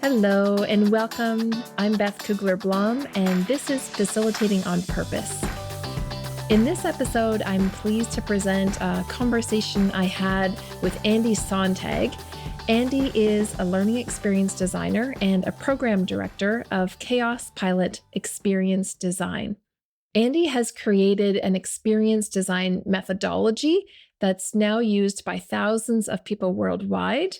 Hello and welcome. I'm Beth Cougler Blom, and this is Facilitating on Purpose. In this episode, I'm pleased to present a conversation I had with Andy Sontag. Andy is a learning experience designer and a program director of Kaospilot Experience Design. Andy has created an experience design methodology that's now used by thousands of people worldwide.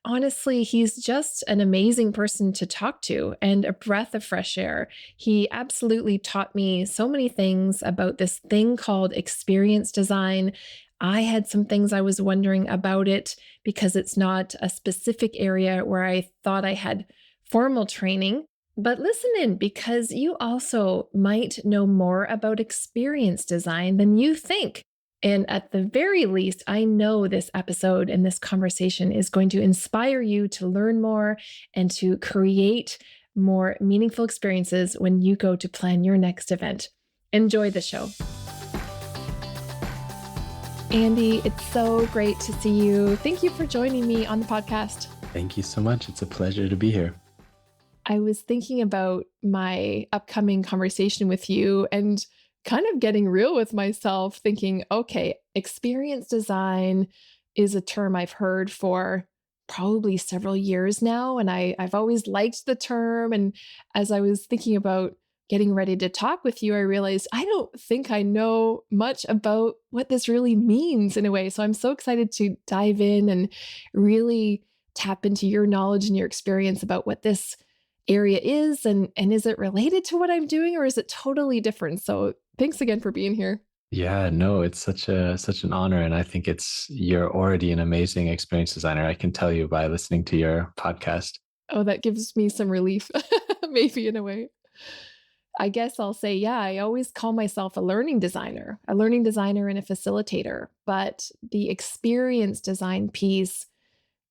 Honestly, he's just an amazing person to talk to and a breath of fresh air. He absolutely taught me so many things about this thing called experience design. I had some things I was wondering about it because it's not a specific area where I thought I had formal training. But listen in, because you also might know more about experience design than you think. And at the very least, I know this episode and this conversation is going to inspire you to learn more and to create more meaningful experiences when you go to plan your next event. Enjoy the show. Andy, it's so great to see you. Thank you for joining me on the podcast. Thank you so much. It's a pleasure to be here. I was thinking about my upcoming conversation with you and kind of getting real with myself, thinking, okay, experience design is a term I've heard for probably several years now. And I've always liked the term. And as I was thinking about getting ready to talk with you, I realized I don't think I know much about what this really means in a way. So I'm so excited to dive in and really tap into your knowledge and your experience about what this area is, and is it related to what I'm doing, or is it totally different? So thanks again for being here. Yeah, no, it's such an honor. And I think you're already an amazing experience designer. I can tell you by listening to your podcast. Oh, that gives me some relief, maybe in a way. I guess I'll say, yeah, I always call myself a learning designer and a facilitator. But the experience design piece,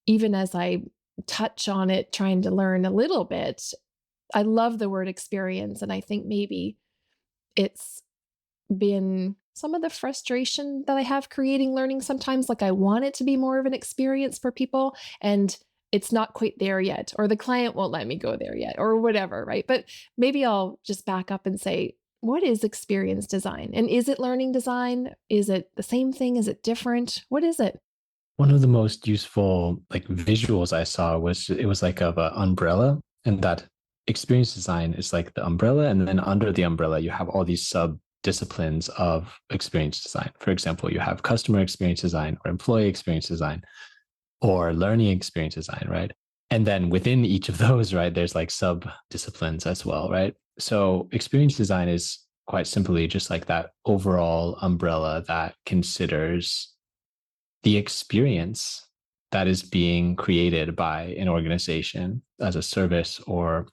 even as I touch on it, trying to learn a little bit, I love the word experience. And I think maybe it's been some of the frustration that I have creating learning sometimes. Like I want it to be more of an experience for people, and it's not quite there yet, or the client won't let me go there yet, or whatever, right? But maybe I'll just back up and say, what is experience design? And is it learning design? Is it the same thing? Is it different? What is it? One of the most useful visuals I saw was it was like of an umbrella, and that experience design is like the umbrella, and then under the umbrella you have all these sub disciplines of experience design. For example, you have customer experience design or employee experience design or learning experience design, right? And then within each of those, right, there's like sub disciplines as well, right? So experience design is quite simply just like that overall umbrella that considers the experience that is being created by an organization as a service or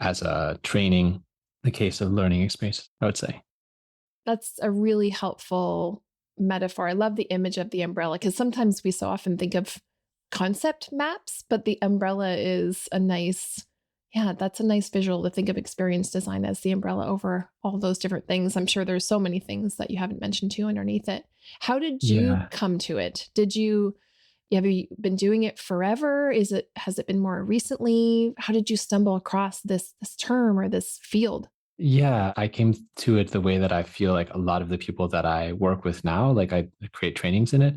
as a training, in the case of learning experience, I would say. That's a really helpful metaphor. I love the image of the umbrella because sometimes we so often think of concept maps, but the umbrella is that's a nice visual to think of experience design as the umbrella over all those different things. I'm sure there's so many things that you haven't mentioned too underneath it. How did you come to it? Have you been doing it forever? Has it been more recently? How did you stumble across this term or this field? Yeah, I came to it the way that I feel like a lot of the people that I work with now, like I create trainings in it,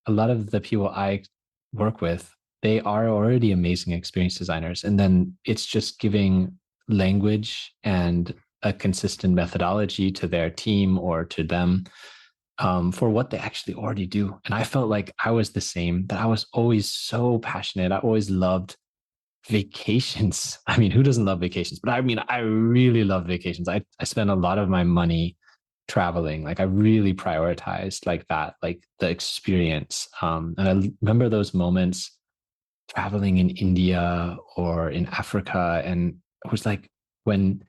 a lot of the people I work with, they are already amazing experience designers. And then it's just giving language and a consistent methodology to their team or to them for what they actually already do. And I felt like I was the same, that I was always so passionate. I always loved vacations. I mean, who doesn't love vacations? But I mean, I really love vacations. I spend a lot of my money traveling. Like I really prioritized like that, like the experience. And I remember those moments traveling in India or in Africa. And it was like when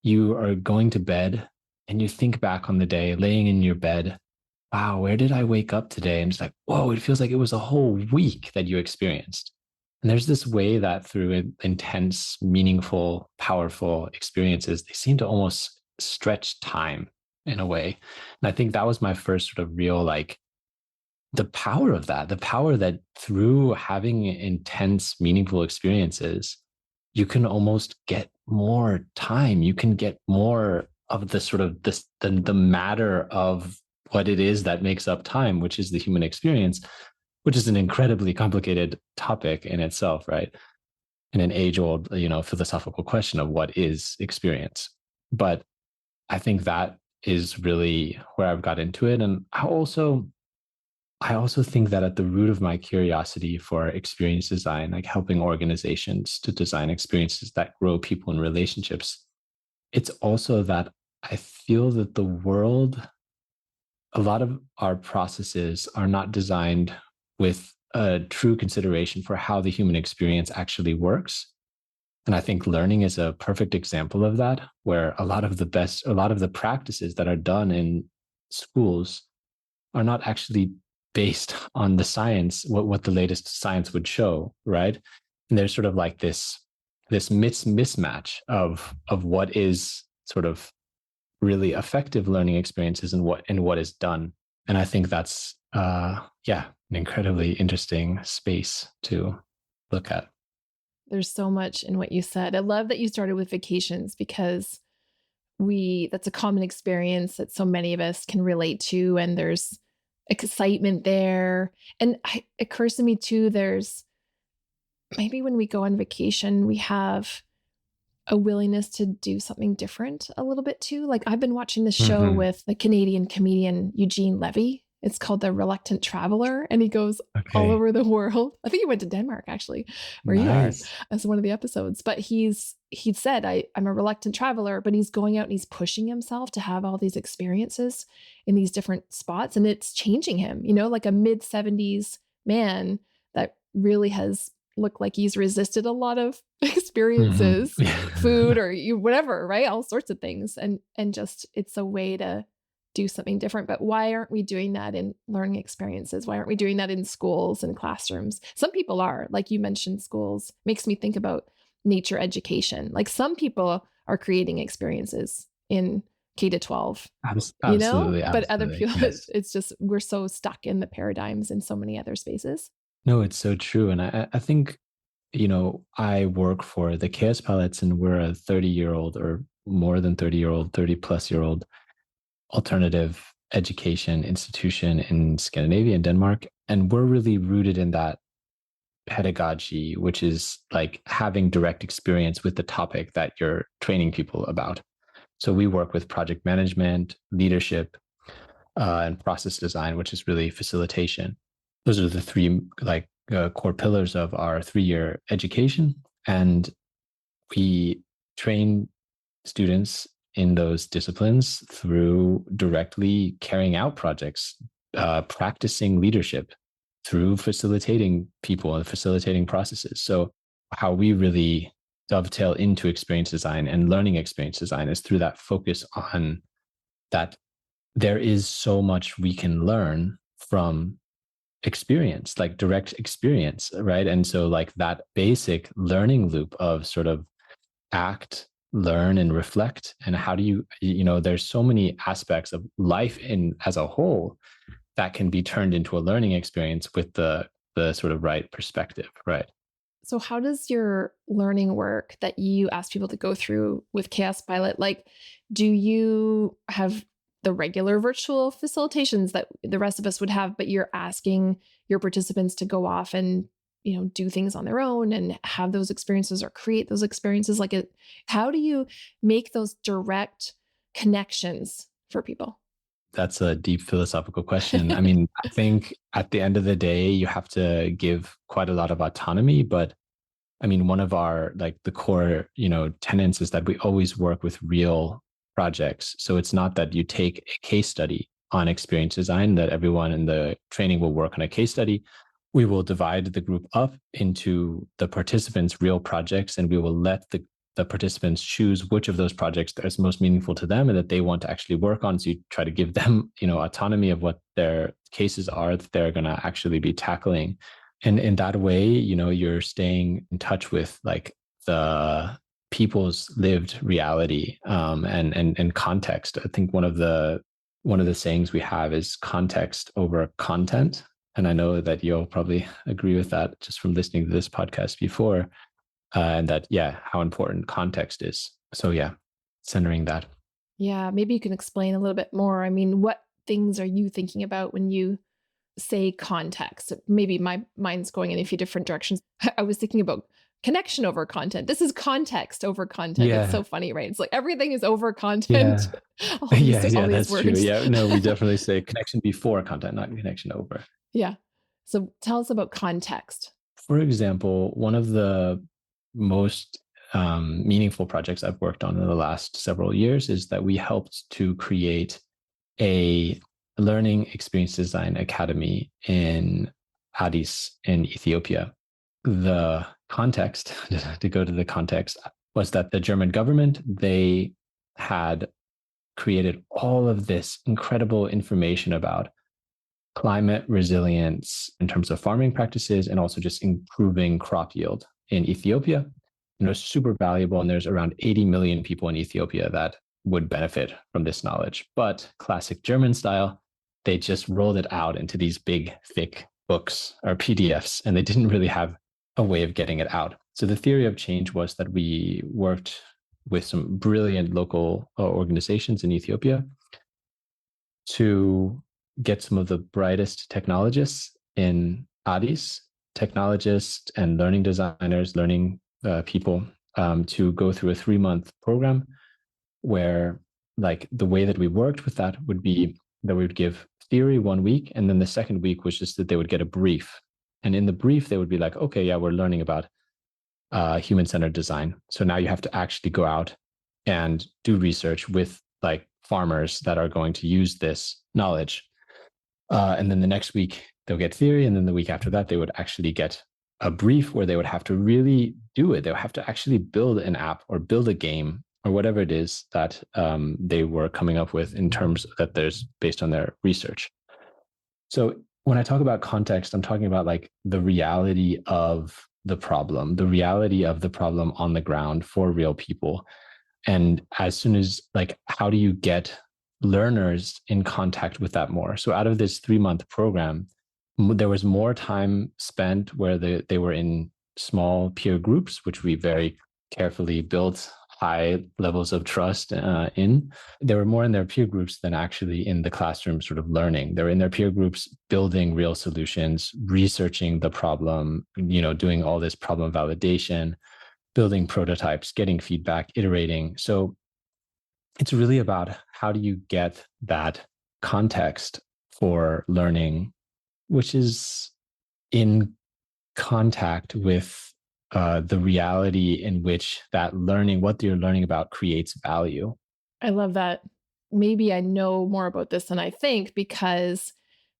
you are going to bed and you think back on the day, laying in your bed, wow, where did I wake up today? And it's like, whoa, it feels like it was a whole week that you experienced. And there's this way that through intense, meaningful, powerful experiences, they seem to almost stretch time in a way. And I think that was my first sort of real, like, the power that through having intense, meaningful experiences, you can almost get more time. You can get more of the sort of this, the matter of what it is that makes up time, which is the human experience, which is an incredibly complicated topic in itself, right? And an age-old, philosophical question of what is experience. But I think that is really where I've got into it. And I also think that at the root of my curiosity for experience design, like helping organizations to design experiences that grow people in relationships, it's also that I feel that the world, a lot of our processes are not designed with a true consideration for how the human experience actually works. And I think learning is a perfect example of that, where a lot of the practices that are done in schools are not actually based on the science, what the latest science would show, right? And there's sort of like this mismatch of what is sort of really effective learning experiences and what is done. And I think that's an incredibly interesting space to look at. There's so much in what you said. I love that you started with vacations, because that's a common experience that so many of us can relate to, and there's excitement there. And it occurs to me too, there's maybe when we go on vacation, we have a willingness to do something different a little bit too. Like, I've been watching this show with the Canadian comedian Eugene Levy. It's called The Reluctant Traveler, and he goes all over the world. I think he went to Denmark, actually, where you are, as one of the episodes. But he said, I'm a reluctant traveler, but he's going out and he's pushing himself to have all these experiences in these different spots. And it's changing him, like a mid-70s man that really has looked like he's resisted a lot of experiences, food or whatever, right? All sorts of things. And just, it's a way to do something different. But why aren't we doing that in learning experiences? Why aren't we doing that in schools and classrooms? Some people are, like you mentioned, schools. Makes me think about nature education. Like, some people are creating experiences in K to 12, absolutely, but other people, yes. it's just, we're so stuck in the paradigms in so many other spaces. No, it's so true. And I think, I work for the Kaospilots, and we're a 30-year-old or more than 30-year-old, 30-plus-year-old alternative education institution in Scandinavia and Denmark. And we're really rooted in that pedagogy, which is like having direct experience with the topic that you're training people about. So we work with project management, leadership, and process design, which is really facilitation. Those are the three core pillars of our 3-year education. And we train students in those disciplines through directly carrying out projects, practicing leadership, through facilitating people and facilitating processes. So how we really dovetail into experience design and learning experience design is through that focus on that there is so much we can learn from experience, like direct experience, right? And so like that basic learning loop of sort of act, learn, and reflect. And how do there's so many aspects of life as a whole that can be turned into a learning experience with the sort of right perspective, right? So how does your learning work that you ask people to go through with Kaospilot, like, do you have the regular virtual facilitations that the rest of us would have, but you're asking your participants to go off and, do things on their own and have those experiences or create those experiences? How do you make those direct connections for people? That's a deep philosophical question. I mean, I think at the end of the day, you have to give quite a lot of autonomy. But I mean, one of our the core, tenets is that we always work with real projects. So it's not that you take a case study on experience design, that everyone in the training will work on a case study. We will divide the group up into the participants' real projects, and we will let the participants choose which of those projects is most meaningful to them and that they want to actually work on. So you try to give them, autonomy of what their cases are that they're going to actually be tackling. And in that way, you're staying in touch with the people's lived reality, and context. I think one of the sayings we have is context over content. And I know that you'll probably agree with that just from listening to this podcast before. and that, yeah, how important context is. So yeah, centering that. Yeah, maybe you can explain a little bit more. I mean, what things are you thinking about when you say context? Maybe my mind's going in a few different directions. I was thinking about connection over content. This is context over content. It's Yeah, so funny, right? It's like everything is over content. yeah, yeah, All yeah, these that's true. words. Yeah, no, we definitely say connection before content, not connection over. Yeah. So tell us about context. For example, one of the most meaningful projects I've worked on in the last several years is that we helped to create a learning experience design academy in Addis in Ethiopia. The context, to go to the context, was that the German government, they had created all of this incredible information about climate resilience in terms of farming practices and also just improving crop yield in Ethiopia. And it was super valuable. And there's around 80 million people in Ethiopia that would benefit from this knowledge. But classic German style, they just rolled it out into these big, thick books or PDFs, and they didn't really have a way of getting it out. So the theory of change was that we worked with some brilliant local organizations in Ethiopia to get some of the brightest technologists in Addis, technologists and learning designers, learning people, to go through a 3-month program where, like, the way that we worked with that would be that we would give theory 1 week, and then the second week was just that they would get a brief. And in the brief, they would be like, okay, yeah, we're learning about human-centered design. So now you have to actually go out and do research with like farmers that are going to use this knowledge. And then the next week they'll get theory, and then the week after that they would actually get a brief where they would have to really do it. They would have to actually build an app or build a game or whatever it is that they were coming up with in terms that there's based on their research. So when I talk about context, I'm talking about like the reality of the problem, the reality of the problem on the ground for real people. And as soon as, like, how do you get learners in contact with that more? So out of this 3-month program, there was more time spent where they were in small peer groups, which we very carefully built high levels of trust in. They were more in their peer groups than actually in the classroom sort of learning. They were in their peer groups building real solutions, researching the problem, doing all this problem validation, building prototypes, getting feedback, iterating. So it's really about how do you get that context for learning, which is in contact with the reality in which that learning, what you're learning about, creates value. I love that. Maybe I know more about this than I think, because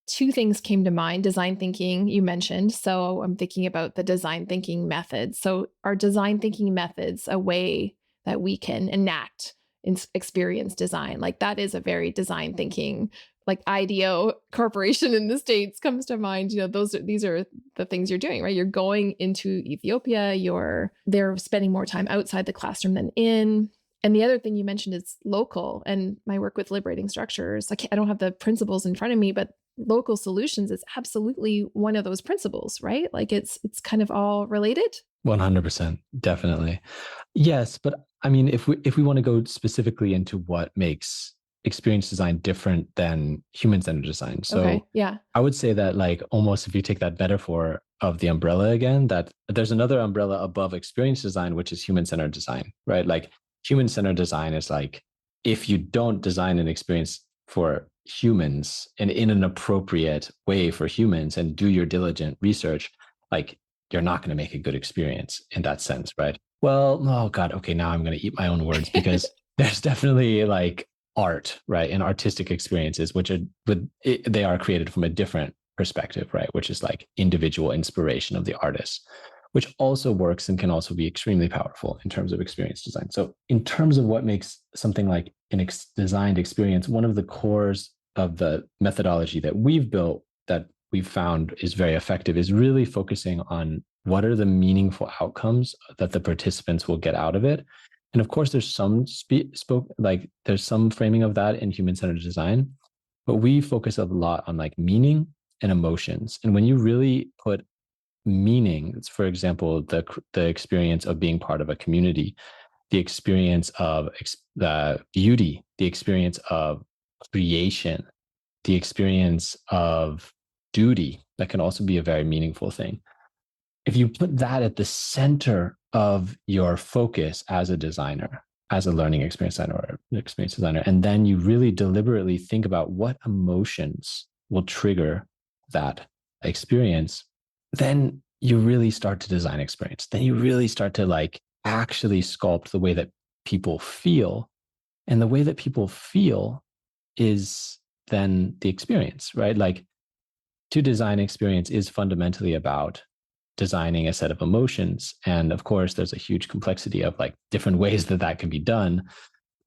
two things came to mind. Design thinking, you mentioned. So I'm thinking about the design thinking methods. So are design thinking methods a way that we can enact experience design? Like, that is a very design thinking, like IDEO Corporation in the States comes to mind. These are the things you're doing, right? You're going into Ethiopia, they're spending more time outside the classroom than in. And the other thing you mentioned is local, and my work with liberating structures. I don't have the principles in front of me, but local solutions is absolutely one of those principles, right? Like it's kind of all related. 100%, definitely. Yes, but I mean, if we want to go specifically into what makes experience design different than human-centered design. So okay, yeah. I would say that, like, almost if you take that metaphor of the umbrella again, that there's another umbrella above experience design, which is human-centered design, right? Like, human-centered design is like, if you don't design an experience for humans and in an appropriate way for humans and do your diligent research, like, you're not going to make a good experience in that sense, right? Well, oh God, okay, now I'm going to eat my own words, because there's definitely like art, right, and artistic experiences, which are, but they are created from a different perspective, right, which is like individual inspiration of the artist, which also works and can also be extremely powerful in terms of experience design. So in terms of what makes something like an designed experience, one of the cores of the methodology that we've built that we've found is very effective is really focusing on what are the meaningful outcomes that the participants will get out of it. And of course, there's some there's some framing of that in human-centered design, but we focus a lot on like meaning and emotions. And when you really put meanings, for example, the experience of being part of a community, the experience of the beauty, the experience of creation, the experience of duty, that can also be a very meaningful thing. If you put that at the center of your focus as a designer, as a learning experience designer or experience designer, and then you really deliberately think about what emotions will trigger that experience, then you really start to design experience. Then you really start to like actually sculpt the way that people feel. And the way that people feel is then the experience, right? Like, to design experience is fundamentally about designing a set of emotions. And of course, there's a huge complexity of like different ways that that can be done.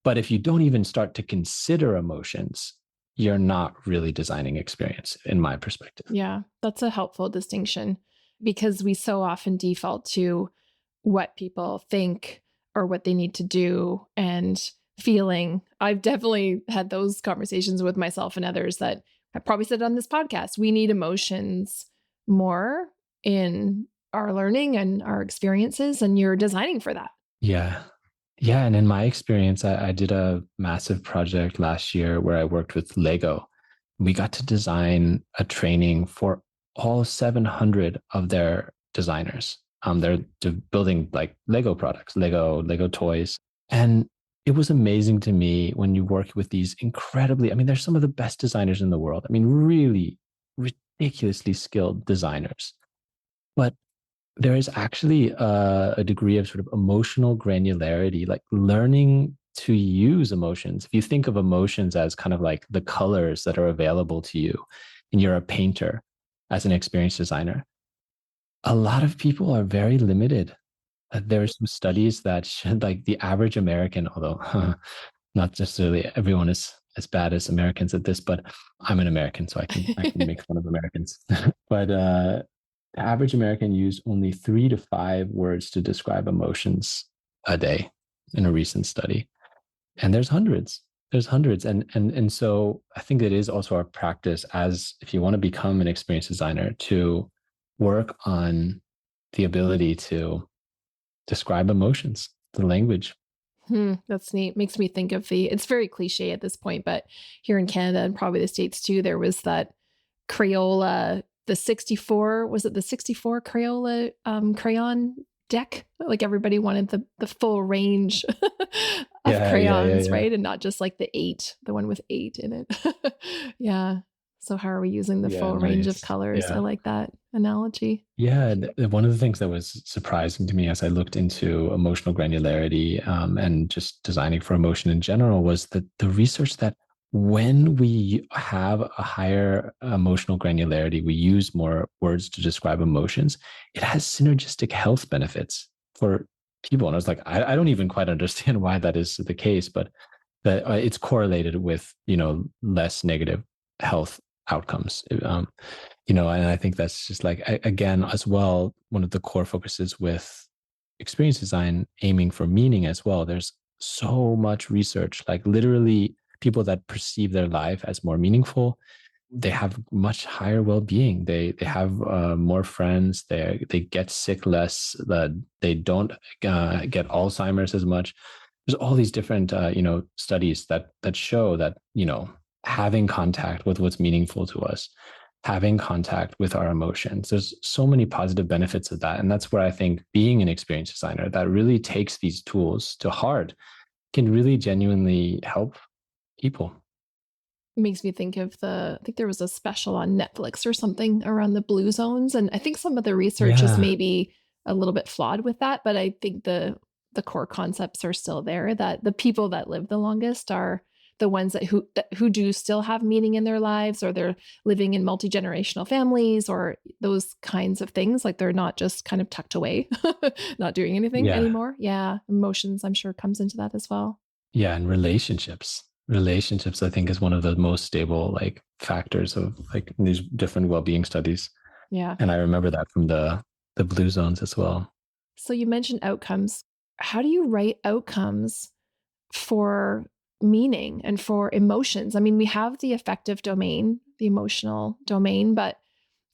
But if you don't even start to consider emotions, you're not really designing experience, in my perspective. Yeah, that's a helpful distinction because we so often default to what people think or what they need to do and feeling. I've definitely had those conversations with myself and others that I probably said on this podcast. We need emotions more in our learning and our experiences, and you're designing for that. Yeah. Yeah. And in my experience, I did a massive project last year where I worked with Lego. We got to design a training for all 700 of their designers. They're building like Lego products, Lego toys. And it was amazing to me when you work with these incredibly, I mean, they're some of the best designers in the world. I mean, really ridiculously skilled designers. But there is actually a degree of sort of emotional granularity, like learning to use emotions. If you think of emotions as kind of like the colors that are available to you, and you're a painter as an experienced designer, a lot of people are very limited. There are some studies that should, like the average American, although not necessarily everyone is as bad as Americans at this, but I'm an American, so I can make fun of Americans. But the average American used only 3 to 5 words to describe emotions a day in a recent study. And there's hundreds. There's hundreds. And so I think it is also our practice, as if you want to become an experienced designer, to work on the ability to describe emotions, the language. That's neat. Makes me think of it's very cliche at this point, but here in Canada and probably the States too, there was that Crayola, the 64, was it the 64 Crayola crayon deck? Like everybody wanted the full range of crayons, Yeah. right? And not just like the one with 8 in it. Yeah. So how are we using the Yeah, full range of nice. colors? I Yeah. like that analogy. Yeah, one of the things that was surprising to me as I looked into emotional granularity and just designing for emotion in general was that the research that when we have a higher emotional granularity, we use more words to describe emotions, it has synergistic health benefits for people. And I was like, I don't even quite understand why that is the case, but that it's correlated with, less negative health outcomes. And I think that's just like, again, as well, one of the core focuses with experience design aiming for meaning as well. There's so much research, like literally people that perceive their life as more meaningful, they have much higher well-being. They have more friends. They get sick less. That they don't get Alzheimer's as much. There's all these different studies that show that having contact with what's meaningful to us, having contact with our emotions, there's so many positive benefits of that. And that's where I think being an experienced designer that really takes these tools to heart can really genuinely help people. Makes me think of I think there was a special on Netflix or something around the blue zones. And I think some of the research is Yeah. maybe a little bit flawed with that, but I think the core concepts are still there, that the people that live the longest are the ones who do still have meaning in their lives, or they're living in multi-generational families or those kinds of things. Like they're not just kind of tucked away, not doing anything Yeah. anymore. Yeah. Emotions, I'm sure, comes into that as well. Yeah. And relationships, I think, is one of the most stable like factors of like these different well-being studies. Yeah. And I remember that from the blue zones as well. So you mentioned outcomes. How do you write outcomes for meaning and for emotions? I mean, we have the affective domain, the emotional domain, but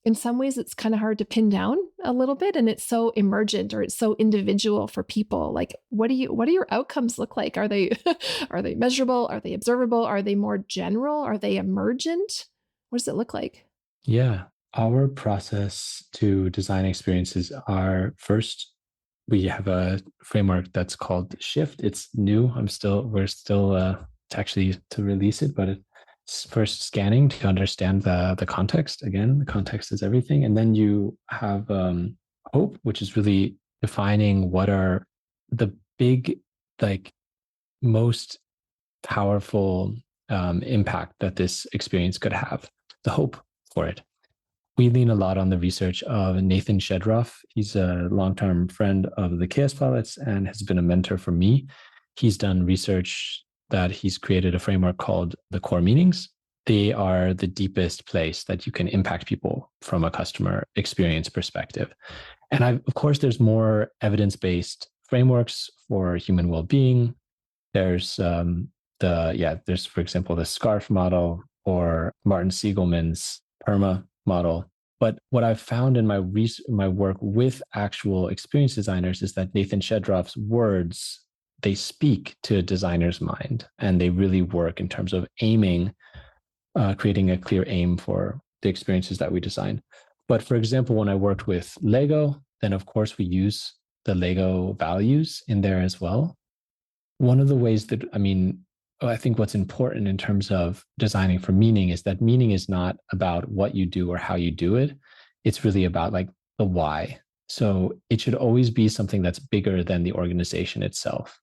in some ways it's kind of hard to pin down a little bit, and it's so emergent or it's so individual for people. Like, what do your outcomes look like? Are they are they measurable? Are they observable? Are they more general? Are they emergent? What does it look like? Yeah. Our process to design experiences are first, we have a framework that's called Shift. It's new. We're still to actually to release it, but it's first scanning to understand the context. Again, the context is everything. And then you have Hope, which is really defining what are the big, like, most powerful impact that this experience could have, the hope for it. We lean a lot on the research of Nathan Schedroff. He's a long-term friend of the Kaospilots and has been a mentor for me. He's done research that he's created a framework called the core meanings. They are the deepest place that you can impact people from a customer experience perspective. And of course, there's more evidence-based frameworks for human well-being. There's there's, for example, the SCARF model or Martin Siegelman's PERMA model. But what I've found in my work with actual experience designers is that Nathan Schedroff's words, they speak to a designer's mind, and they really work in terms of aiming, creating a clear aim for the experiences that we design. But for example, when I worked with Lego, then of course we use the Lego values in there as well. One of the ways that, I think what's important in terms of designing for meaning is that meaning is not about what you do or how you do it. It's really about like the why. So it should always be something that's bigger than the organization itself.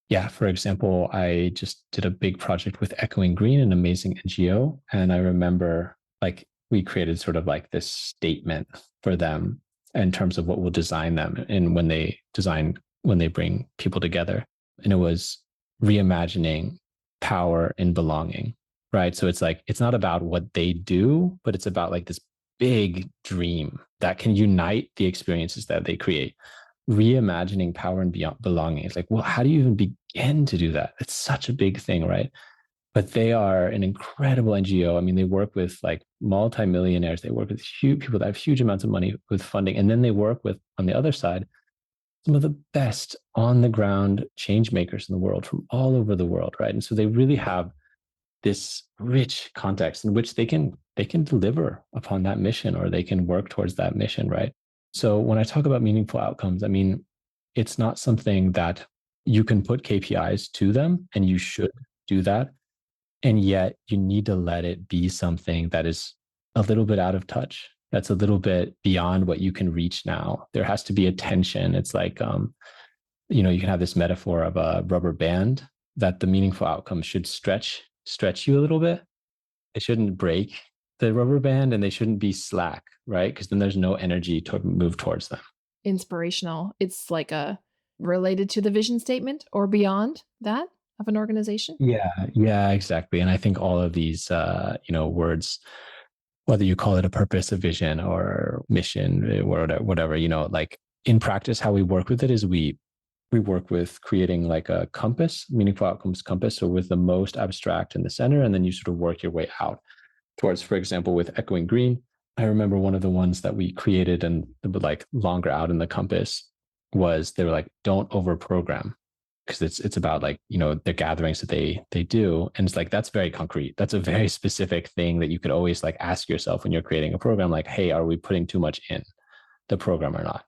Yeah, for example, I just did a big project with Echoing Green, an amazing NGO. And I remember like we created sort of like this statement for them in terms of what we'll design them and when they bring people together. And it was reimagining power and belonging, right? So it's like, it's not about what they do, but it's about like this big dream that can unite the experiences that they create. Reimagining power and belonging. It's like, well, how do you even begin to do that? It's such a big thing, right? But they are an incredible NGO. I mean, they work with like multimillionaires. They work with huge people that have huge amounts of money with funding. And then they work with, on the other side, some of the best on the ground change makers in the world from all over the world, right? And so they really have this rich context in which they can deliver upon that mission, or they can work towards that mission, right? So when I talk about meaningful outcomes, I mean, it's not something that you can put KPIs to them, and you should do that. And yet you need to let it be something that is a little bit out of touch, that's a little bit beyond what you can reach now. There has to be a tension. It's like, you can have this metaphor of a rubber band, that the meaningful outcomes should stretch you a little bit. It shouldn't break the rubber band, and they shouldn't be slack, right? Because then there's no energy to move towards them. Inspirational. It's like related to the vision statement or beyond that of an organization. Yeah, exactly. And I think all of these, words, whether you call it a purpose, a vision, or mission, or whatever, like in practice, how we work with it is we work with creating like a compass, meaningful outcomes compass. So with the most abstract in the center, and then you sort of work your way out towards, for example, with Echoing Green. I remember one of the ones that we created and like longer out in the compass was, they were like, don't over program, because it's about like, the gatherings that they do. And it's like, that's very concrete. That's a very specific thing that you could always like ask yourself when you're creating a program, like, hey, are we putting too much in the program or not?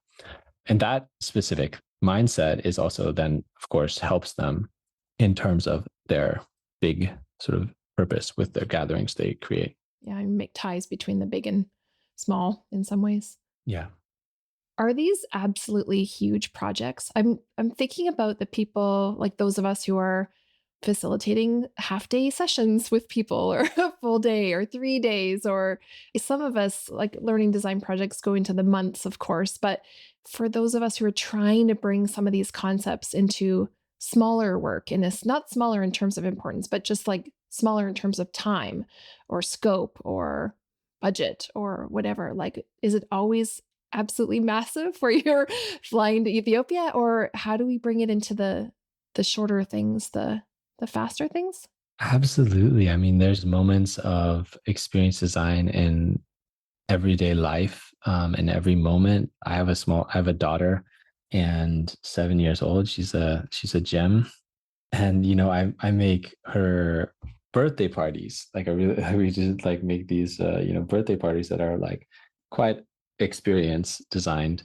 And that specific mindset is also then, of course, helps them in terms of their big sort of purpose with their gatherings they create. Yeah, I make ties between the big and small in some ways. Yeah. Are these absolutely huge projects? I'm thinking about the people like those of us who are facilitating half-day sessions with people, or a full day, or 3 days, or some of us like learning design projects go into the months, of course. But for those of us who are trying to bring some of these concepts into smaller work, and it's not smaller in terms of importance, but just like smaller in terms of time or scope or budget or whatever, like, is it always absolutely massive where you're flying to Ethiopia, or how do we bring it into the shorter things, the faster things? Absolutely. I mean, there's moments of experience design and everyday life, and every moment. I have a daughter and 7 years old. She's a gem. And I make her birthday parties. Like I really we just like make these birthday parties that are like quite experience designed.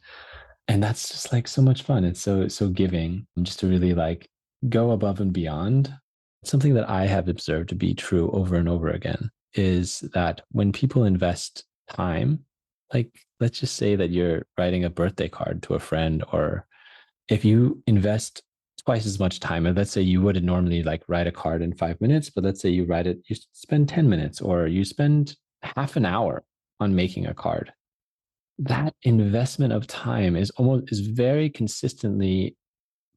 And that's just like so much fun. It's so giving, just to really like go above and beyond. Something that I have observed to be true over and over again is that when people invest time, like let's just say that you're writing a birthday card to a friend, or if you invest twice as much time, and let's say you would normally like write a card in 5 minutes, but let's say you spend 10 minutes, or you spend half an hour on making a card. That investment of time is very consistently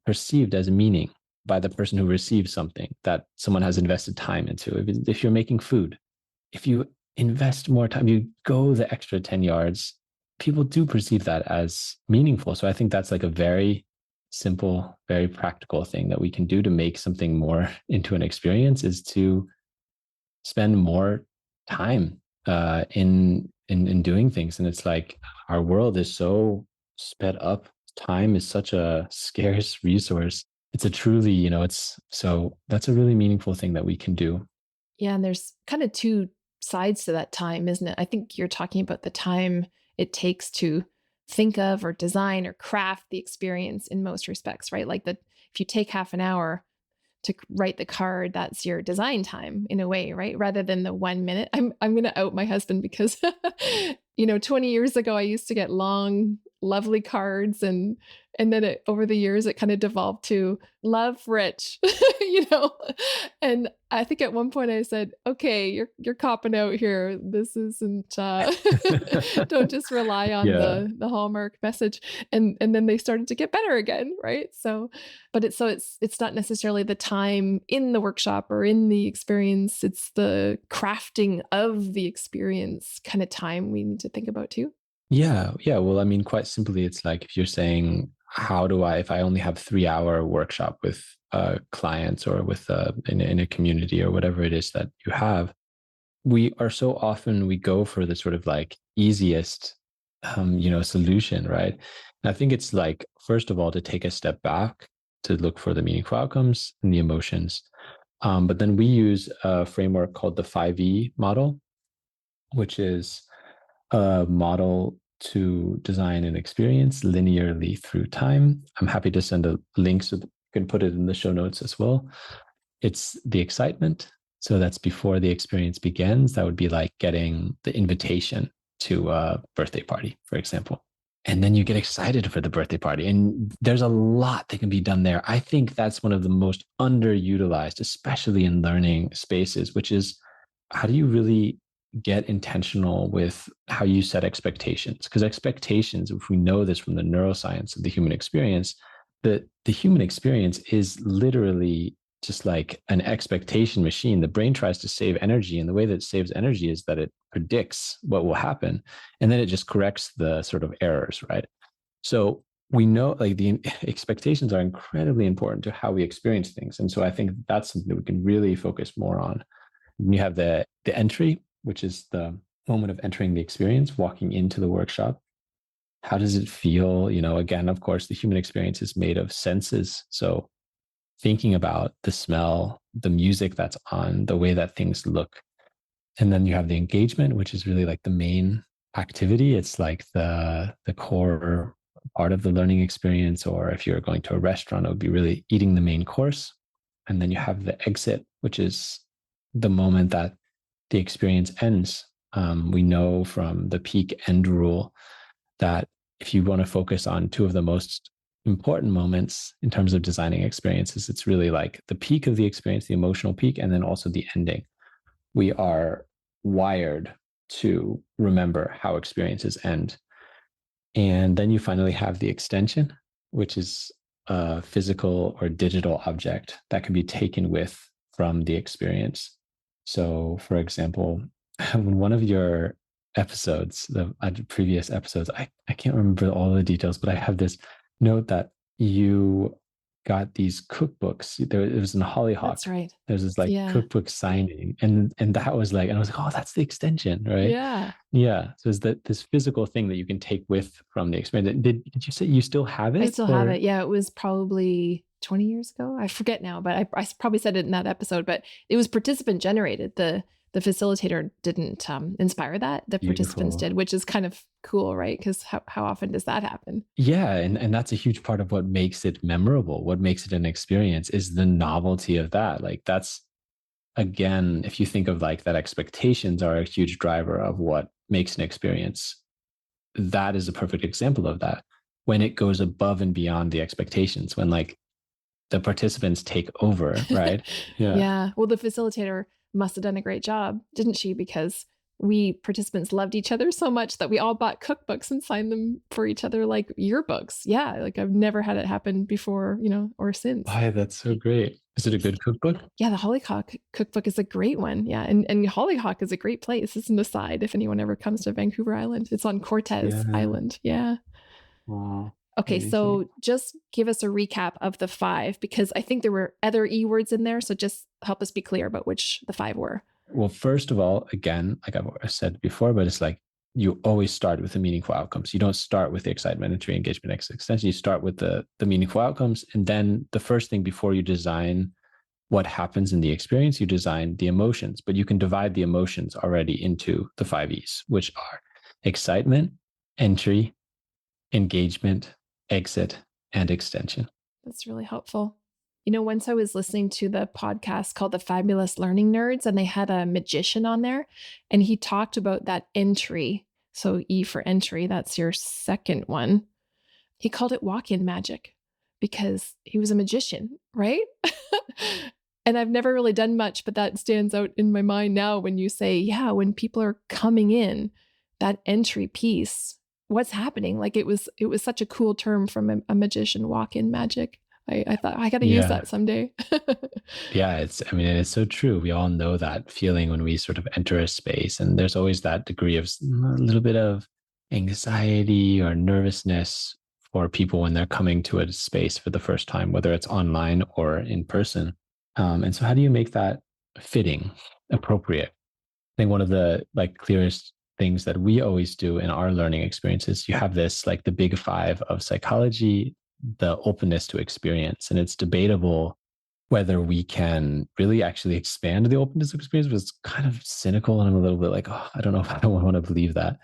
perceived as meaning by the person who receives something that someone has invested time into. If you're making food, if you invest more time, you go the extra 10 yards, people do perceive that as meaningful. So I think that's like a very simple, very practical thing that we can do to make something more into an experience, is to spend more time in doing things. And it's like our world is so sped up. Time is such a scarce resource. It's a truly, it's so that's a really meaningful thing that we can do. Yeah, and there's kind of two sides to that time, isn't it? I think you're talking about the time it takes to think of or design or craft the experience in most respects, right? Like if you take half an hour to write the card, that's your design time in a way, right? Rather than the 1 minute. I'm going to out my husband because 20 years ago I used to get long, lovely cards, and then over the years it kind of devolved to love Rich, you know. And I think at one point I said, "Okay, you're copping out here. This isn't don't just rely on Yeah. the Hallmark message." And then they started to get better again, right? So but it's not necessarily the time in the workshop or in the experience, it's the crafting of the experience kind of time we need to think about too. Yeah. Yeah. Well, I mean, quite simply, it's like if you're saying, how do I, if I only have 3 hour workshop with clients, or with in a community, or whatever it is that you have, we are so often we go for the sort of like easiest solution, right? And I think it's like, first of all, to take a step back, to look for the meaningful outcomes and the emotions. But then we use a framework called the 5E model, which is a model to design an experience linearly through time. I'm happy to send a link so that you can put it in the show notes as well. It's the excitement. So that's before the experience begins. That would be like getting the invitation to a birthday party, for example. And then you get excited for the birthday party. And there's a lot that can be done there. I think that's one of the most underutilized, especially in learning spaces, which is, how do you really get intentional with how you set expectations? Because expectations, if we know this from the neuroscience of the human experience, the human experience is literally just like an expectation machine. The brain tries to save energy, and the way that it saves energy is that it predicts what will happen, and then it just corrects the sort of errors, right? So we know like the expectations are incredibly important to how we experience things. And so I think that's something that we can really focus more on. And you have the entry, which is the moment of entering the experience, walking into the workshop. How does it feel? Again, of course, the human experience is made of senses. So thinking about the smell, the music that's on, the way that things look. And then you have the engagement, which is really like the main activity. It's like the core part of the learning experience. Or if you're going to a restaurant, it would be really eating the main course. And then you have the exit, which is the moment that the experience ends. We know from the peak end rule that if you want to focus on two of the most important moments in terms of designing experiences, it's really like the peak of the experience, the emotional peak, and then also the ending. We are wired to remember how experiences end. And then you finally have the extension, which is a physical or digital object that can be taken with from the experience. So, for example, when one of your episodes, the previous episodes, I can't remember all the details, but I have this note that you got these cookbooks. It was in Hollyhock. That's right. There's this like Yeah. cookbook signing, and that was like, and I was like, oh, that's the extension, right? Yeah. Yeah. So it's that this physical thing that you can take with from the experience. Did you say you still have I it? still have it. Yeah, it was probably 20 years ago. I forget now, but I probably said it in that episode, but it was participant generated. The facilitator didn't inspire that. The participants Beautiful. did, which is kind of cool, right? Because how often does that happen? Yeah, and that's a huge part of what makes it memorable. What makes it an experience is the novelty of that. Like that's, again, if you think of like that, expectations are a huge driver of what makes an experience. That is a perfect example of that. When it goes above and beyond the expectations, when like the participants take over, right? Yeah. Yeah. Well, the facilitator must have done a great job, didn't she? Because we participants loved each other so much that we all bought cookbooks and signed them for each other like yearbooks. Yeah. Like I've never had it happen before, or since. Why, that's so great. Is it a good cookbook? Yeah, the Hollyhock cookbook is a great one. Yeah, and Hollyhock is a great place. It's an aside if anyone ever comes to Vancouver Island. It's on Cortez Island. Yeah. Wow. Okay, Amazing. so just give us a recap of the 5, because I think there were other E words in there. So just help us be clear about which the 5 were. Well, first of all, again, like I've said before, but it's like you always start with the meaningful outcomes. You don't start with the excitement, entry, engagement, extension. You start with the meaningful outcomes. And then the first thing before you design what happens in the experience, you design the emotions, but you can divide the emotions already into the 5 E's, which are excitement, entry, engagement, exit, and extension. That's really helpful. Once I was listening to the podcast called The Fabulous Learning Nerds, and they had a magician on there, and he talked about that entry. So E for entry, that's your second one. He called it walk-in magic because he was a magician, right? And I've never really done much, but that stands out in my mind now when you say, yeah, when people are coming in, that entry piece, what's happening? Like it was such a cool term from a magician, walk-in magic. I thought I got to use that someday. Yeah, it's so true. We all know that feeling when we sort of enter a space, and there's always that degree of a little bit of anxiety or nervousness for people when they're coming to a space for the first time, whether it's online or in person. And so how do you make that fitting, appropriate? I think one of the like clearest things that we always do in our learning experiences, you have this like the big 5 of psychology, the openness to experience. And it's debatable whether we can really actually expand the openness to experience. But it's kind of cynical. And I'm a little bit like, oh, I don't know if I want to believe that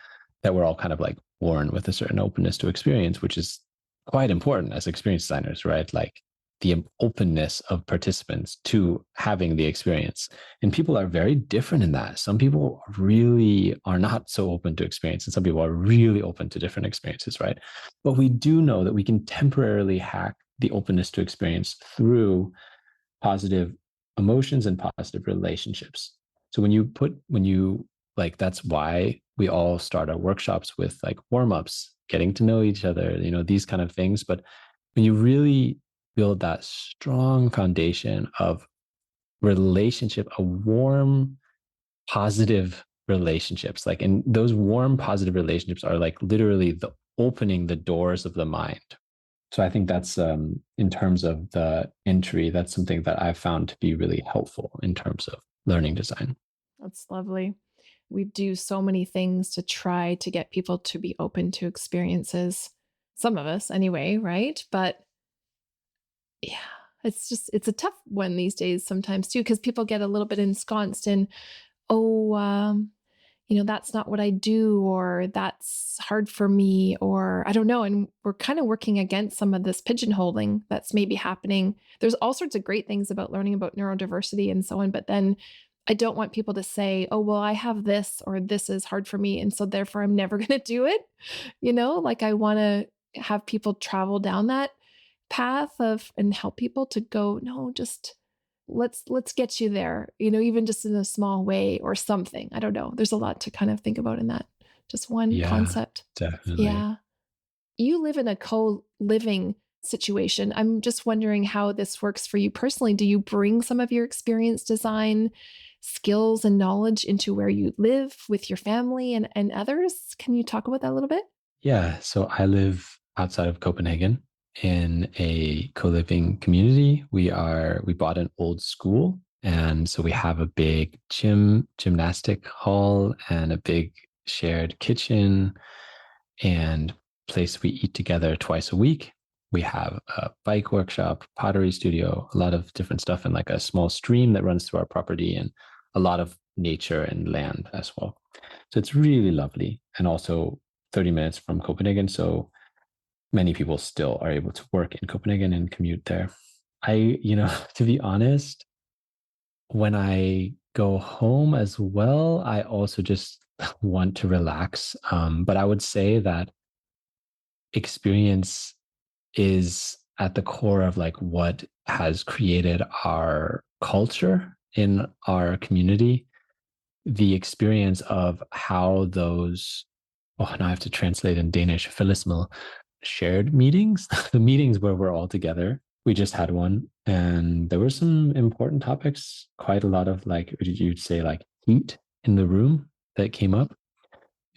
we're all kind of like born with a certain openness to experience, which is quite important as experience designers, right? Like the openness of participants to having the experience. And people are very different in that. Some people really are not so open to experience, and some people are really open to different experiences, right? But we do know that we can temporarily hack the openness to experience through positive emotions and positive relationships. So when you like, that's why we all start our workshops with like warm-ups, getting to know each other, these kind of things. But when you really build that strong foundation of relationship, a warm, positive relationships, like, and those warm, positive relationships are like literally the opening the doors of the mind. So I think that's in terms of the entry, that's something that I've found to be really helpful in terms of learning design. That's lovely. We do so many things to try to get people to be open to experiences. Some of us anyway, right? But yeah, it's a tough one these days sometimes too, because people get a little bit ensconced in, that's not what I do, or that's hard for me, or I don't know. And we're kind of working against some of this pigeonholing that's maybe happening. There's all sorts of great things about learning about neurodiversity and so on, but then I don't want people to say, oh, well, I have this, or this is hard for me, and so therefore I'm never going to do it. Like I want to have people travel down that path of and help people to go, no, just let's get you there, even just in a small way or something. I don't know. There's a lot to kind of think about in that. Just one concept. Definitely. Yeah. You live in a co-living situation. I'm just wondering how this works for you personally. Do you bring some of your experience design skills and knowledge into where you live with your family and others? Can you talk about that a little bit? Yeah. So I live outside of Copenhagen, in a co-living community. We bought an old school, and so we have a big gymnastic hall, and a big shared kitchen, and place we eat together twice a week. We have a bike workshop, pottery studio, a lot of different stuff, and like a small stream that runs through our property, and a lot of nature and land as well. So it's really lovely, and also 30 minutes from Copenhagen. So many people still are able to work in Copenhagen and commute there. To be honest, when I go home as well, I also just want to relax. But I would say that experience is at the core of like what has created our culture in our community. The experience of how those, oh, now I have to translate in Danish, fællesmøde, shared meetings, the meetings where we're all together. We just had one, and there were some important topics, quite a lot of like, you'd say like heat in the room that came up.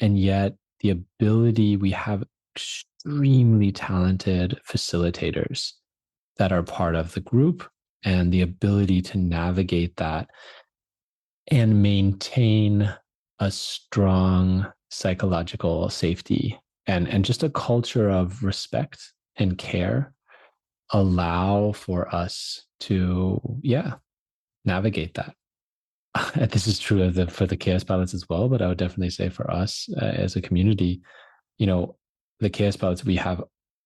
And yet the ability, we have extremely talented facilitators that are part of the group, and the ability to navigate that and maintain a strong psychological safety and just a culture of respect and care allow for us to navigate that. This is true of for the Kaospilots as well, but I would definitely say for us as a community, the Kaospilots, we have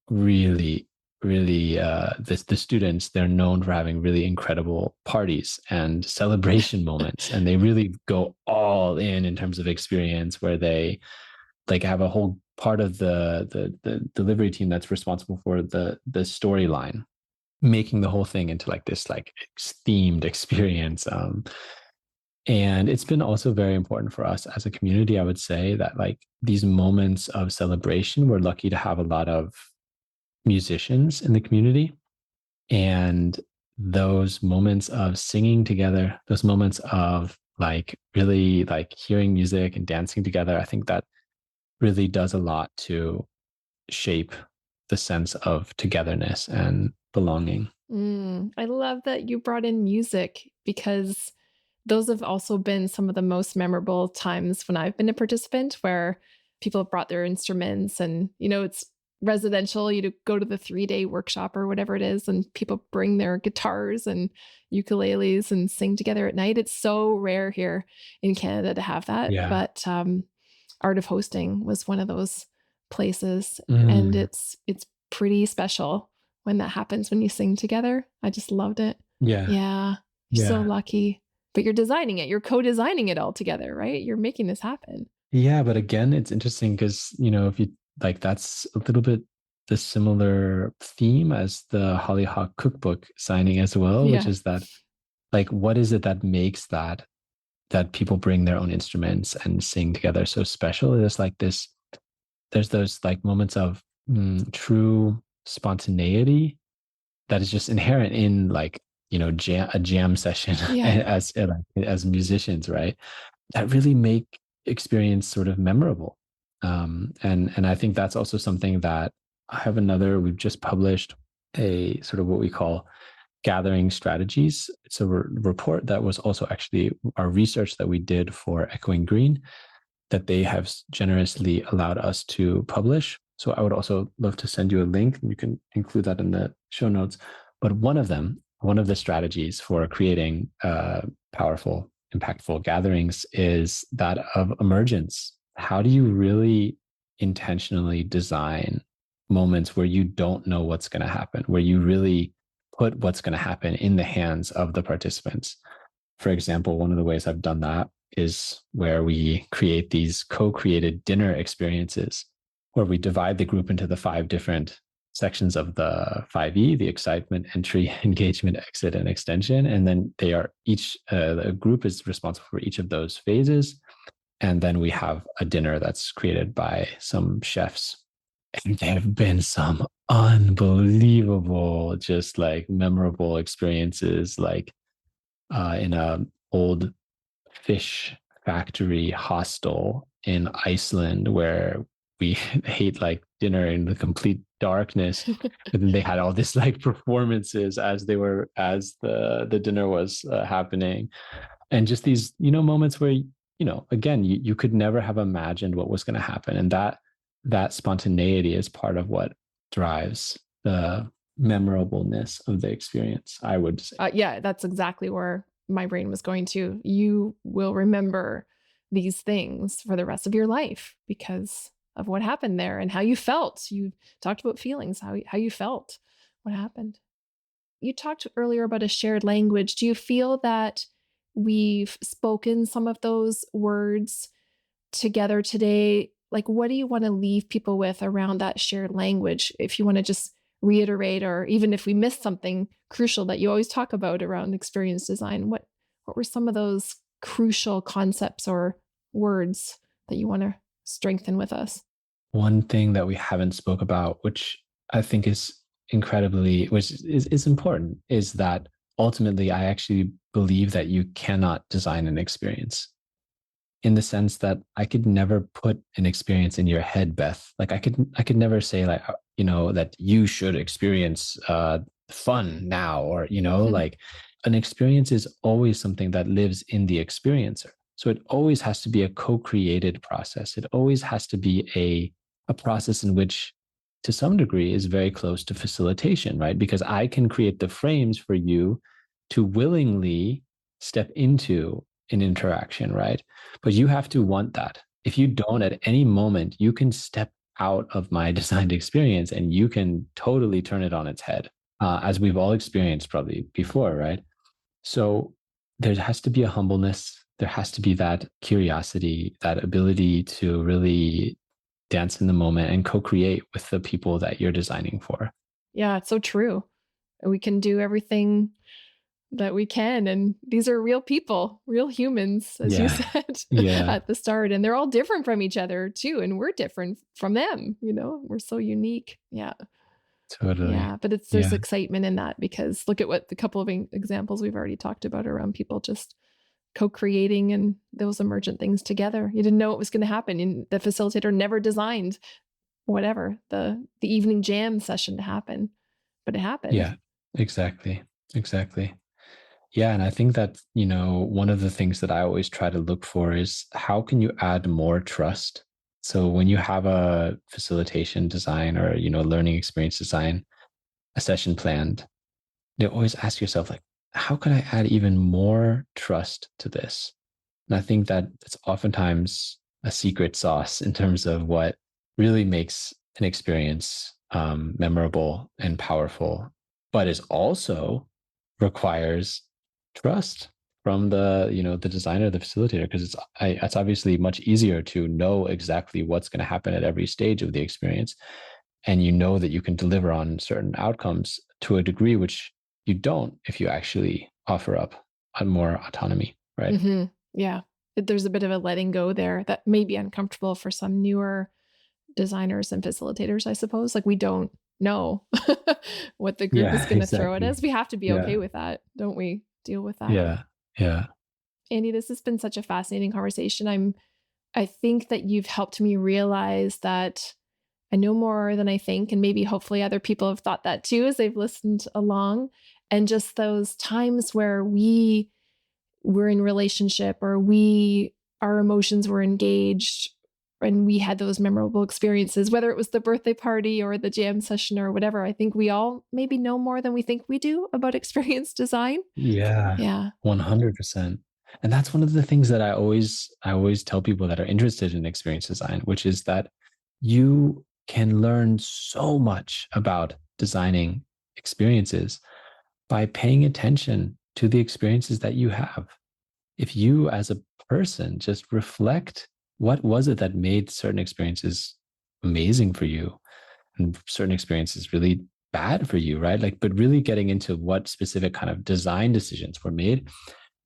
really, really the students, they're known for having really incredible parties and celebration moments, and they really go all in terms of experience, where they like have a whole part of the delivery team that's responsible for the storyline, making the whole thing into like this like themed experience. And it's been also very important for us as a community. I would say that like these moments of celebration, we're lucky to have a lot of musicians in the community. And those moments of singing together, those moments of like really like hearing music and dancing together, I think that really does a lot to shape the sense of togetherness and belonging. I love that you brought in music, because those have also been some of the most memorable times when I've been a participant, where people have brought their instruments, and, it's residential. You go to the 3-day workshop or whatever it is, and people bring their guitars and ukuleles and sing together at night. It's so rare here in Canada to have that. Yeah. But Art of Hosting was one of those places, and Mm. it's pretty special when that happens, when you sing together. I just loved it. Yeah. Yeah. You're so Yeah. lucky. But you're designing it. You're co-designing it all together, right? You're making this happen. Yeah, but again, it's interesting because, if you like, that's a little bit the similar theme as the Hollyhock cookbook signing as well, which Yeah. is that like, what is it that makes that people bring their own instruments and sing together so special? There's those like moments of true spontaneity that is just inherent in like, a jam session Yeah. as musicians, right? That really make experience sort of memorable. And I think that's also something that we've just published a sort of what we call gathering strategies. It's a report that was also actually our research that we did for Echoing Green, that they have generously allowed us to publish. So I would also love to send you a link, and you can include that in the show notes. But one of the strategies for creating powerful, impactful gatherings is that of emergence. How do you really intentionally design moments where you don't know what's going to happen, where you really put what's going to happen in the hands of the participants? For example, one of the ways I've done that is where we create these co-created dinner experiences, where we divide the group into the 5 different sections of the 5E: the excitement, entry, engagement, exit, and extension. And then they are each, the group is responsible for each of those phases. And then we have a dinner that's created by some chefs. And there have been some unbelievable, just like memorable experiences, like in a old fish factory hostel in Iceland, where we ate like dinner in the complete darkness. And then they had all this like performances as the dinner was happening, and just these moments where again you could never have imagined what was going to happen, and that spontaneity is part of what drives the memorableness of the experience, I would say. Yeah, that's exactly where my brain was going to. You will remember these things for the rest of your life because of what happened there and how you felt. You talked about feelings, how you felt, what happened. You talked earlier about a shared language. Do you feel that we've spoken some of those words together today? Like, what do you want to leave people with around that shared language? If you want to just reiterate, or even if we missed something crucial that you always talk about around experience design, what were some of those crucial concepts or words that you want to strengthen with us? One thing that we haven't spoke about, which I think is which is important, is that ultimately I actually believe that you cannot design an experience, in the sense that I could never put an experience in your head, Beth. Like I could never say like, that you should experience fun now, or like an experience is always something that lives in the experiencer. So it always has to be a co-created process. It always has to be a process in which, to some degree, is very close to facilitation, right? Because I can create the frames for you to willingly step into an interaction, right? But you have to want that. If you don't, at any moment, you can step out of my designed experience and you can totally turn it on its head, as we've all experienced probably before, right? So there has to be a humbleness. There has to be that curiosity, that ability to really dance in the moment and co-create with the people that you're designing for. Yeah, it's so true. We can do everything that we can. And these are real people, real humans, as you Yeah. said Yeah. at the start. And they're all different from each other too. And we're different from them. We're so unique. Yeah. Totally. Yeah. But there's Yeah. excitement in that, because look at what the couple of examples we've already talked about around people just co-creating and those emergent things together. You didn't know what was going to happen. And the facilitator never designed whatever the evening jam session to happen, but it happened. Yeah. Exactly. Exactly. Yeah. And I think that, one of the things that I always try to look for is how can you add more trust? So when you have a facilitation design or, learning experience design, a session planned, you always ask yourself, like, how can I add even more trust to this? And I think that it's oftentimes a secret sauce in terms of what really makes an experience memorable and powerful, but is also requires trust from the designer, the facilitator, because it's obviously much easier to know exactly what's going to happen at every stage of the experience, and that you can deliver on certain outcomes to a degree which you don't if you actually offer up on more autonomy, right? Mm-hmm. Yeah. There's a bit of a letting go there that may be uncomfortable for some newer designers and facilitators, I suppose. Like, we don't know what the group is Yeah, going to throw at exactly. us. We have to be Yeah, okay with that, don't we? Deal with that. yeah, yeah, Andy, this has been such a fascinating conversation. I think that you've helped me realize that I know more than I think, and maybe hopefully other people have thought that too as they've listened along. And just those times where we were in relationship, or our emotions were engaged, and we had those memorable experiences, whether it was the birthday party or the jam session or whatever. I think we all maybe know more than we think we do about experience design. yeah. Yeah. 100%. And that's one of the things that I always tell people that are interested in experience design, which is that you can learn so much about designing experiences by paying attention to the experiences that you have. If you as a person just reflect, what was it that made certain experiences amazing for you and certain experiences really bad for you, right? Like, but really getting into what specific kind of design decisions were made,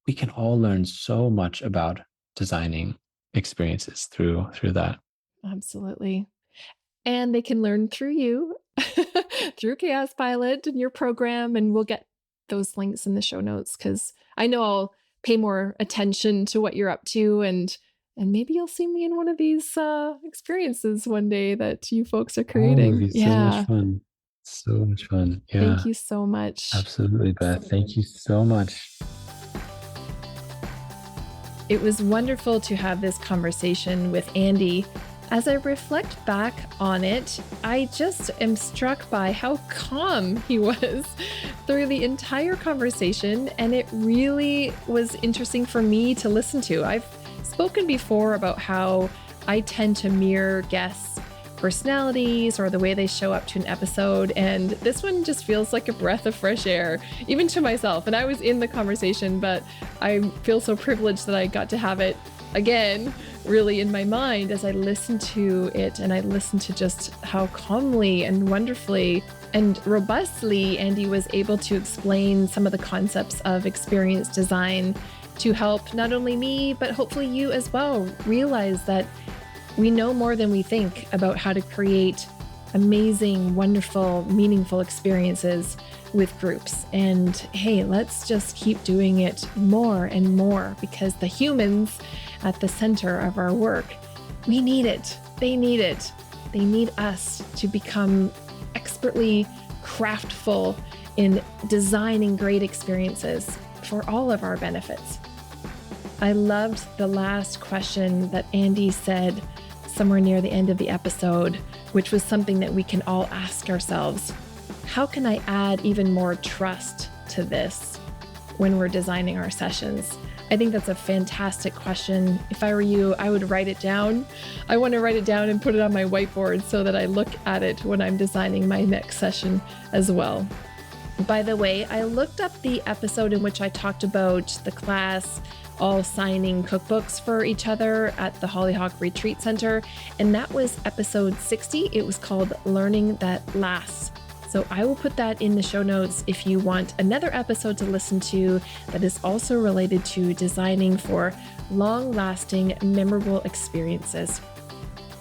we can all learn so much about designing experiences through that. Absolutely. And they can learn through you, through Kaospilot and your program. And we'll get those links in the show notes, because I know I'll pay more attention to what you're up to and And maybe you'll see me in one of these experiences one day that you folks are Oh, it would creating. be so much Yeah. fun. So much fun. Thank Yeah, you so much. absolutely, Beth. Thank you so much. It was wonderful to have this conversation with Andy. As I reflect back on it, I just am struck by how calm he was through the entire conversation, and it really was interesting for me to listen to. I've spoken before about how I tend to mirror guests' personalities or the way they show up to an episode, and this one just feels like a breath of fresh air, even to myself. And I was in the conversation, but I feel so privileged that I got to have it again really in my mind as I listened to it, and I listened to just how calmly and wonderfully and robustly Andy was able to explain some of the concepts of experience design to help not only me, but hopefully you as well realize that we know more than we think about how to create amazing, wonderful, meaningful experiences with groups. And hey, let's just keep doing it more and more, because the humans at the center of our work, we need it. They need it. They need us to become expertly craftful in designing great experiences for all of our benefits. I loved the last question that Andy said somewhere near the end of the episode, which was something that we can all ask ourselves. How can I add even more trust to this when we're designing our sessions? I think that's a fantastic question. If I were you, I would write it down. I want to write it down and put it on my whiteboard so that I look at it when I'm designing my next session as well. By the way, I looked up the episode in which I talked about the class all signing cookbooks for each other at the Hollyhock Retreat Center, and that was episode 60. It was called Learning That Lasts. So I will put that in the show notes if you want another episode to listen to that is also related to designing for long-lasting, memorable experiences.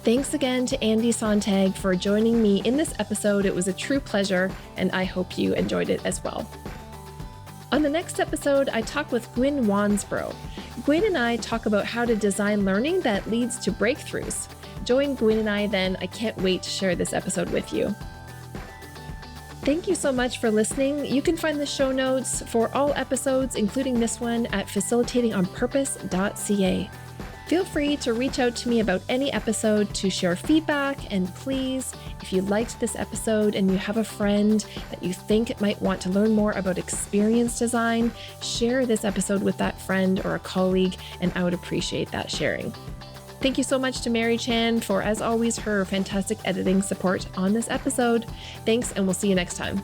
Thanks again to Andy Sontag for joining me in this episode. It was a true pleasure, and I hope you enjoyed it as well. On the next episode, I talk with Gwyn Wansbrough. Gwyn and I talk about how to design learning that leads to breakthroughs. Join Gwyn and I then. I can't wait to share this episode with you. Thank you so much for listening. You can find the show notes for all episodes, including this one, at facilitatingonpurpose.ca. Feel free to reach out to me about any episode to share feedback, and please, if you liked this episode and you have a friend that you think might want to learn more about experience design, share this episode with that friend or a colleague, and I would appreciate that sharing. Thank you so much to Mary Chan for, as always, her fantastic editing support on this episode. Thanks, and we'll see you next time.